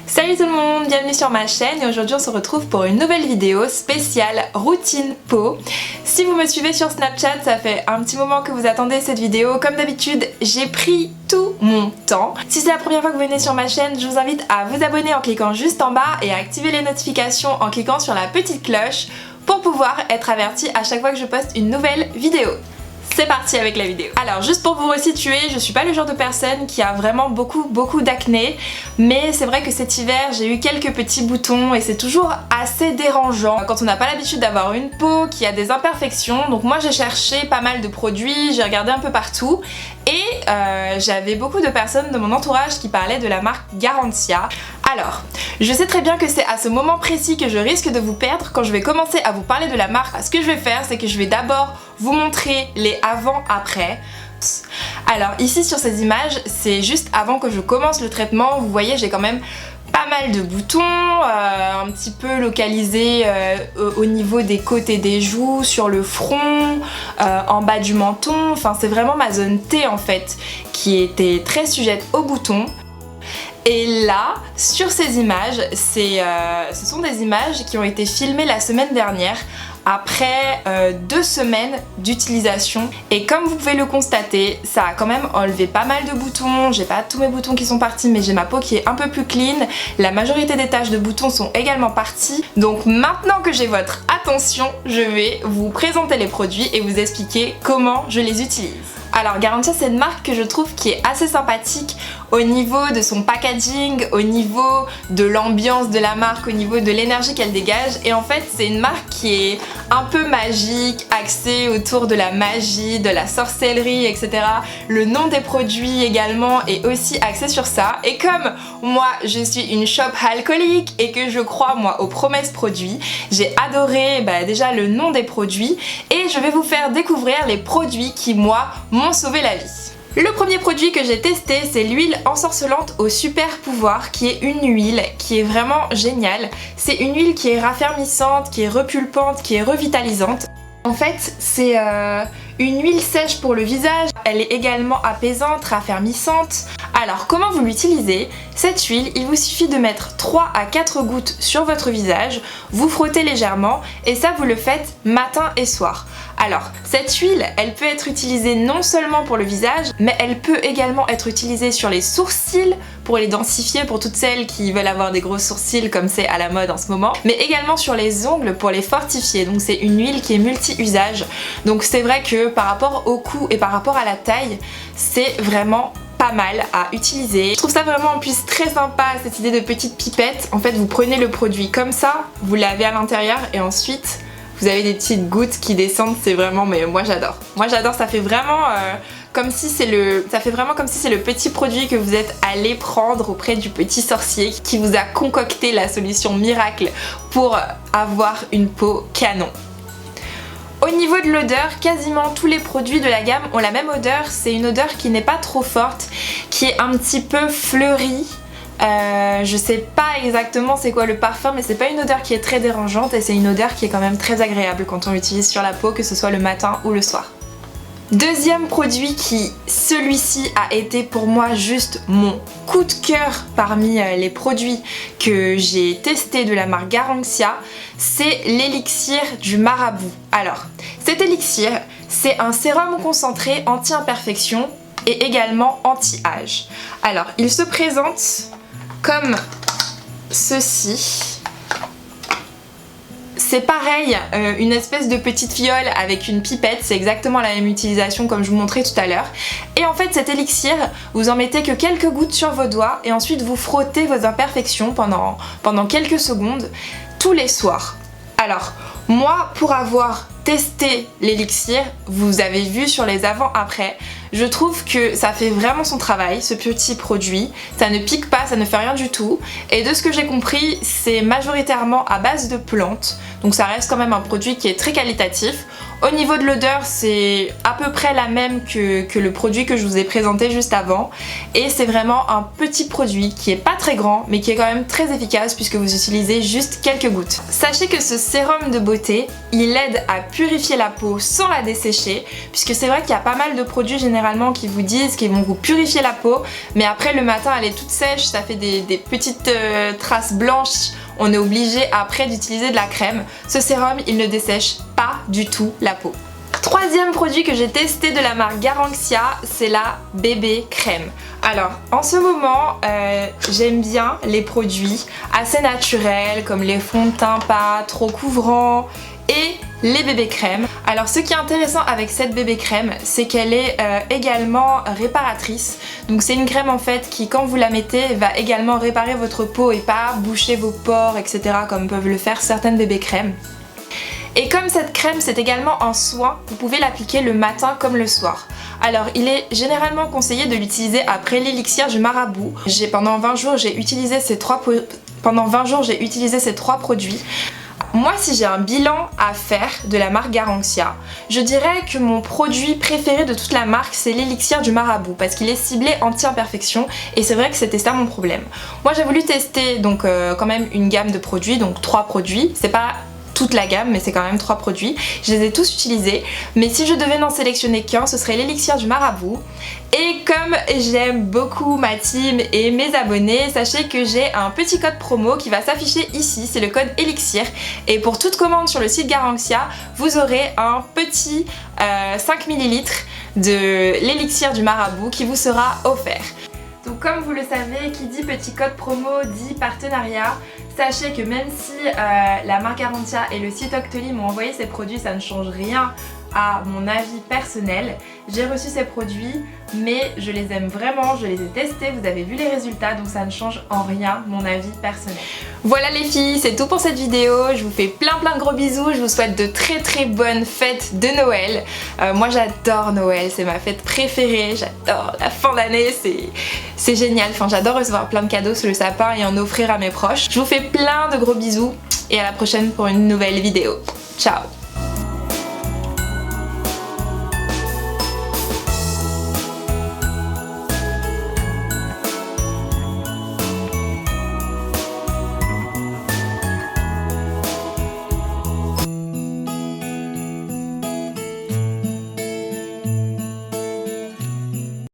Salut tout le monde, bienvenue sur ma chaîne et aujourd'hui on se retrouve pour une nouvelle vidéo spéciale routine peau. Si vous me suivez sur Snapchat, ça fait un petit moment que vous attendez cette vidéo. Comme d'habitude, j'ai pris tout mon temps. Si c'est la première fois que vous venez sur ma chaîne, je vous invite à vous abonner en cliquant juste en bas et à activer les notifications en cliquant sur la petite cloche pour pouvoir être averti à chaque fois que je poste une nouvelle vidéo. C'est parti avec la vidéo. Alors juste pour vous resituer, je suis pas le genre de personne qui a vraiment beaucoup d'acné, mais c'est vrai que cet hiver j'ai eu quelques petits boutons et c'est toujours assez dérangeant quand on n'a pas l'habitude d'avoir une peau qui a des imperfections. Donc moi j'ai cherché pas mal de produits, j'ai regardé un peu partout et j'avais beaucoup de personnes de mon entourage qui parlaient de la marque Garancia. Alors, je sais très bien que c'est à ce moment précis que je risque de vous perdre quand je vais commencer à vous parler de la marque. Ce que je vais faire, c'est que je vais d'abord vous montrer les avant-après. Alors ici sur ces images, c'est juste avant que je commence le traitement. Vous voyez, j'ai quand même pas mal de boutons, un petit peu localisés au niveau des côtés des joues, sur le front, en bas du menton. Enfin, c'est vraiment ma zone T en fait qui était très sujette aux boutons. Et là, sur ces images, ce sont des images qui ont été filmées la semaine dernière après 2 semaines d'utilisation. Et comme vous pouvez le constater, ça a quand même enlevé pas mal de boutons. J'ai pas tous mes boutons qui sont partis, mais j'ai ma peau qui est un peu plus clean. La majorité des taches de boutons sont également parties. Donc maintenant que j'ai votre attention, je vais vous présenter les produits et vous expliquer comment je les utilise. Alors Garancia, c'est une marque que je trouve qui est assez sympathique au niveau de son packaging, au niveau de l'ambiance de la marque, au niveau de l'énergie qu'elle dégage. Et en fait c'est une marque qui est un peu magique, axée autour de la magie, de la sorcellerie, etc. Le nom des produits également est aussi axé sur ça. Et comme moi je suis une shop alcoolique et que je crois moi aux promesses produits, j'ai adoré déjà le nom des produits et je vais vous faire découvrir les produits qui moi m'ont sauvé la vie. Le premier produit que j'ai testé, c'est l'huile ensorcelante au super pouvoir, qui est une huile qui est vraiment géniale. C'est une huile qui est raffermissante, qui est repulpante, qui est revitalisante. En fait, c'est une huile sèche pour le visage, elle est également apaisante, raffermissante. Alors comment vous l'utilisez? Cette huile, il vous suffit de mettre 3 à 4 gouttes sur votre visage, vous frottez légèrement et ça vous le faites matin et soir. Alors cette huile, elle peut être utilisée non seulement pour le visage, mais elle peut également être utilisée sur les sourcils pour les densifier, pour toutes celles qui veulent avoir des gros sourcils comme c'est à la mode en ce moment, mais également sur les ongles pour les fortifier. Donc c'est une huile qui est multi-usage. Donc c'est vrai que par rapport au cou et par rapport à la taille, c'est vraiment pas mal à utiliser. Je trouve ça vraiment en plus très sympa, cette idée de petite pipette. En fait vous prenez le produit comme ça, vous lavez à l'intérieur et ensuite vous avez des petites gouttes qui descendent. C'est vraiment, mais moi j'adore. Moi j'adore, ça fait vraiment comme si c'est le petit produit que vous êtes allé prendre auprès du petit sorcier qui vous a concocté la solution miracle pour avoir une peau canon. Au niveau de l'odeur, quasiment tous les produits de la gamme ont la même odeur. C'est une odeur qui n'est pas trop forte, qui est un petit peu fleurie. Je sais pas exactement c'est quoi le parfum, mais c'est pas une odeur qui est très dérangeante et c'est une odeur qui est quand même très agréable quand on l'utilise sur la peau, que ce soit le matin ou le soir. Deuxième produit qui, celui-ci a été pour moi juste mon coup de cœur parmi les produits que j'ai testés de la marque Garancia, c'est l'élixir du marabout. Alors, cet élixir, c'est un sérum concentré anti-imperfection et également anti-âge. Alors, il se présente comme ceci. C'est pareil, une espèce de petite fiole avec une pipette, c'est exactement la même utilisation comme je vous montrais tout à l'heure. Et en fait cet élixir, vous en mettez que quelques gouttes sur vos doigts et ensuite vous frottez vos imperfections pendant quelques secondes tous les soirs. Alors moi, pour avoir testé l'élixir, vous avez vu sur les avant-après, je trouve que ça fait vraiment son travail, ce petit produit. Ça ne pique pas, ça ne fait rien du tout. Et de ce que j'ai compris, c'est majoritairement à base de plantes. Donc ça reste quand même un produit qui est très qualitatif. Au niveau de l'odeur, c'est à peu près la même que le produit que je vous ai présenté juste avant. Et c'est vraiment un petit produit qui est pas très grand mais qui est quand même très efficace puisque vous utilisez juste quelques gouttes. Sachez que ce sérum de beauté, il aide à purifier la peau sans la dessécher, puisque c'est vrai qu'il y a pas mal de produits généralement qui vous disent qu'ils vont vous purifier la peau, mais après le matin elle est toute sèche, ça fait des petites traces blanches. On est obligé après d'utiliser de la crème. Ce sérum, il ne dessèche pas du tout la peau. Troisième produit que j'ai testé de la marque Garanxia, c'est la bébé crème. Alors en ce moment, j'aime bien les produits assez naturels comme les fonds de teint pas trop couvrants et les bébés crèmes. Alors ce qui est intéressant avec cette bébé crème, c'est qu'elle est également réparatrice. Donc c'est une crème en fait qui, quand vous la mettez, va également réparer votre peau et pas boucher vos pores, etc. comme peuvent le faire certaines bébés crèmes. Et comme cette crème c'est également un soin, vous pouvez l'appliquer le matin comme le soir. Alors il est généralement conseillé de l'utiliser après l'élixir du marabout. Pendant 20 jours j'ai utilisé ces trois produits. Moi, si j'ai un bilan à faire de la marque Garanxia, je dirais que mon produit préféré de toute la marque, c'est l'élixir du marabout parce qu'il est ciblé anti-imperfection et c'est vrai que c'était ça mon problème. Moi, j'ai voulu tester donc quand même une gamme de produits, donc 3 produits. C'est pas toute la gamme mais c'est quand même 3 produits. Je les ai tous utilisés, mais si je devais n'en sélectionner qu'un, ce serait l'élixir du marabout. Et comme j'aime beaucoup ma team et mes abonnés, sachez que j'ai un petit code promo qui va s'afficher ici, c'est le code Elixir. Et pour toute commande sur le site Garanxia, vous aurez un petit 5 ml de l'élixir du marabout qui vous sera offert. Donc comme vous le savez, qui dit petit code promo dit partenariat. Sachez que même si la marque Garanxia et le site Octoly m'ont envoyé ces produits, ça ne change rien à mon avis personnel. J'ai reçu ces produits mais je les aime vraiment, je les ai testés, vous avez vu les résultats, donc ça ne change en rien mon avis personnel. Voilà les filles, c'est tout pour cette vidéo, je vous fais plein de gros bisous, je vous souhaite de très bonnes fêtes de Noël. Moi j'adore Noël, c'est ma fête préférée, j'adore la fin d'année, c'est génial, enfin j'adore recevoir plein de cadeaux sous le sapin et en offrir à mes proches. Je vous fais plein de gros bisous et à la prochaine pour une nouvelle vidéo. Ciao!